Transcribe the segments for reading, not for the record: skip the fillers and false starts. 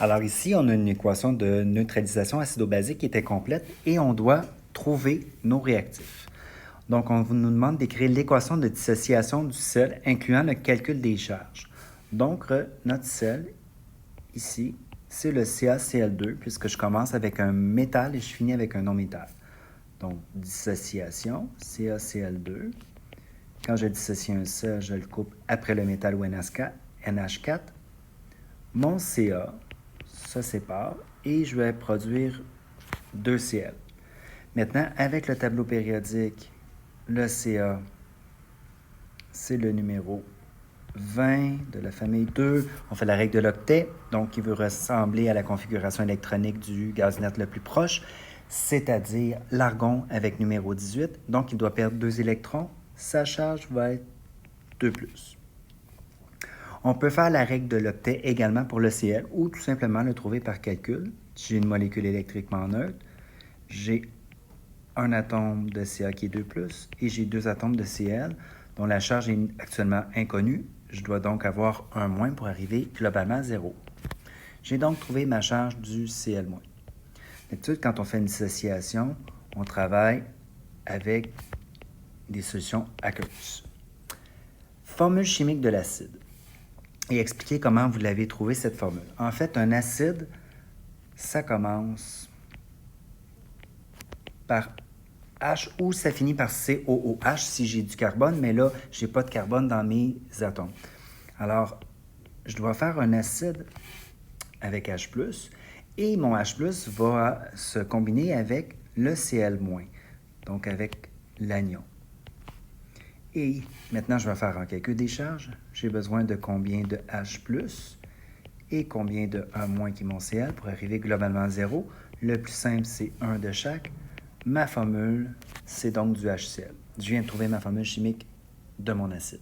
Alors ici, on a une équation de neutralisation acido-basique qui était complète et on doit trouver nos réactifs. Donc, on nous demande d'écrire l'équation de dissociation du sel incluant le calcul des charges. Donc, notre sel, ici, c'est le CaCl2 puisque je commence avec un métal et je finis avec un non-métal. Donc, dissociation, CaCl2. Quand je dissocie un sel, je le coupe après le métal ou NH4. Mon Ca se sépare et je vais produire 2 Cl. Maintenant, avec le tableau périodique, le Ca, c'est le numéro 20 de la famille 2. On fait la règle de l'octet, donc il veut ressembler à la configuration électronique du gaz inerte le plus proche, c'est-à-dire l'argon avec numéro 18. Donc, il doit perdre 2 électrons. Sa charge va être 2+. On peut faire la règle de l'octet également pour le Cl ou tout simplement le trouver par calcul. J'ai une molécule électriquement neutre, j'ai un atome de Ca qui est 2+, et j'ai 2 atomes de Cl dont la charge est actuellement inconnue. Je dois donc avoir un moins pour arriver globalement à 0. J'ai donc trouvé ma charge du Cl-. D'habitude, quand on fait une dissociation, on travaille avec des solutions aqueuses. Formule chimique de l'acide. Et expliquer comment vous l'avez trouvé cette formule. En fait, un acide, ça commence par H ou ça finit par COOH si j'ai du carbone, mais là, je n'ai pas de carbone dans mes atomes. Alors, je dois faire un acide avec H+, et mon H+, va se combiner avec le Cl-, donc avec l'anion. Et maintenant, je vais faire un calcul des charges. J'ai besoin de combien de H+, et combien de 1- qui est mon Cl pour arriver globalement à 0. Le plus simple, c'est 1 de chaque. Ma formule, c'est donc du HCl. Je viens de trouver ma formule chimique de mon acide.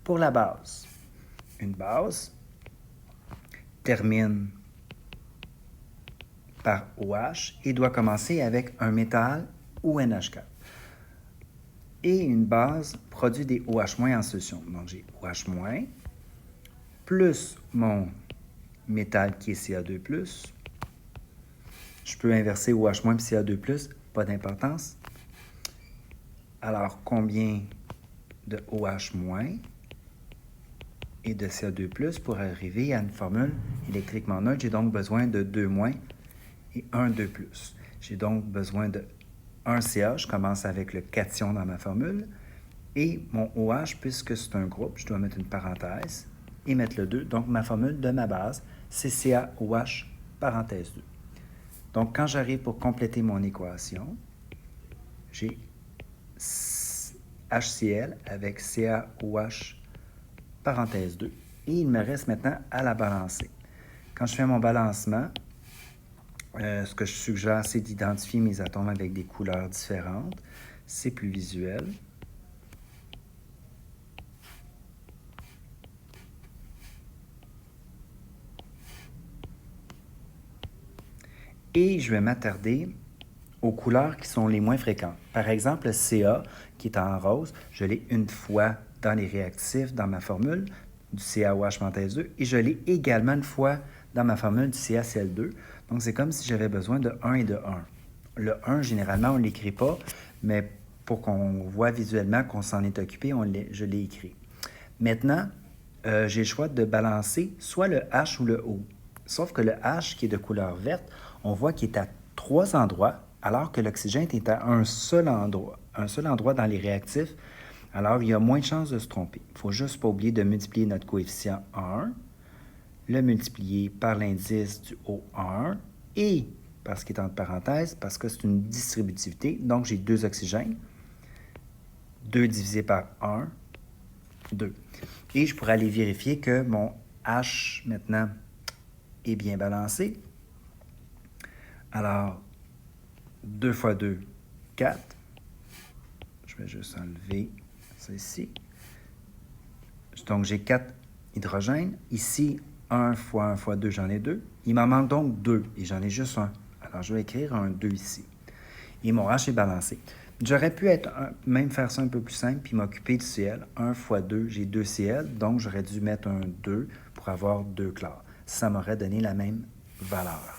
Pour la base, une base termine par OH et doit commencer avec un métal ou NH4. Et une base produit des OH- en solution. Donc, j'ai OH- plus mon métal qui est Ca2+. Je peux inverser OH- puis Ca2+, pas d'importance. Alors, combien de OH- et de Ca2+, pour arriver à une formule électriquement neutre? J'ai donc besoin de 2- et 1 2+. J'ai donc besoin de 1 Ca, je commence avec le cation dans ma formule, et mon OH, puisque c'est un groupe, je dois mettre une parenthèse et mettre le 2. Donc, ma formule de ma base, c'est CaOH, parenthèse 2. Donc, quand j'arrive pour compléter mon équation, j'ai HCl avec CaOH, parenthèse 2. Et il me reste maintenant à la balancer. Quand je fais mon balancement, ce que je suggère, c'est d'identifier mes atomes avec des couleurs différentes. C'est plus visuel. Et je vais m'attarder aux couleurs qui sont les moins fréquentes. Par exemple, le Ca, qui est en rose, je l'ai une fois dans les réactifs, dans ma formule du CaOH-2, et je l'ai également une fois dans ma formule du CaCl2. Donc, c'est comme si j'avais besoin de 1 et de 1. Le 1, généralement, on ne l'écrit pas, mais pour qu'on voit visuellement qu'on s'en est occupé, je l'ai écrit. Maintenant, j'ai le choix de balancer soit le H ou le O. Sauf que le H, qui est de couleur verte, on voit qu'il est à 3 endroits, alors que l'oxygène est à un seul endroit dans les réactifs. Alors, il y a moins de chances de se tromper. Il ne faut juste pas oublier de multiplier notre coefficient 1, le multiplier par l'indice du O1 et, parce qu'il est entre parenthèses, parce que c'est une distributivité, donc j'ai 2 oxygènes, 2 divisé par 1, 2. Et je pourrais aller vérifier que mon H, maintenant, est bien balancé. Alors, 2 fois 2, 4. Je vais juste enlever ça ici. Donc, j'ai 4 hydrogènes. Ici, 1 fois 1 fois 2, j'en ai 2. Il m'en manque donc 2 et j'en ai juste 1. Alors, je vais écrire un 2 ici. Et mon H est balancé. J'aurais pu même faire ça un peu plus simple puis m'occuper du Cl. 1 fois 2, j'ai 2 Cl. Donc, j'aurais dû mettre un 2 pour avoir 2 chlores. ça m'aurait donné la même valeur.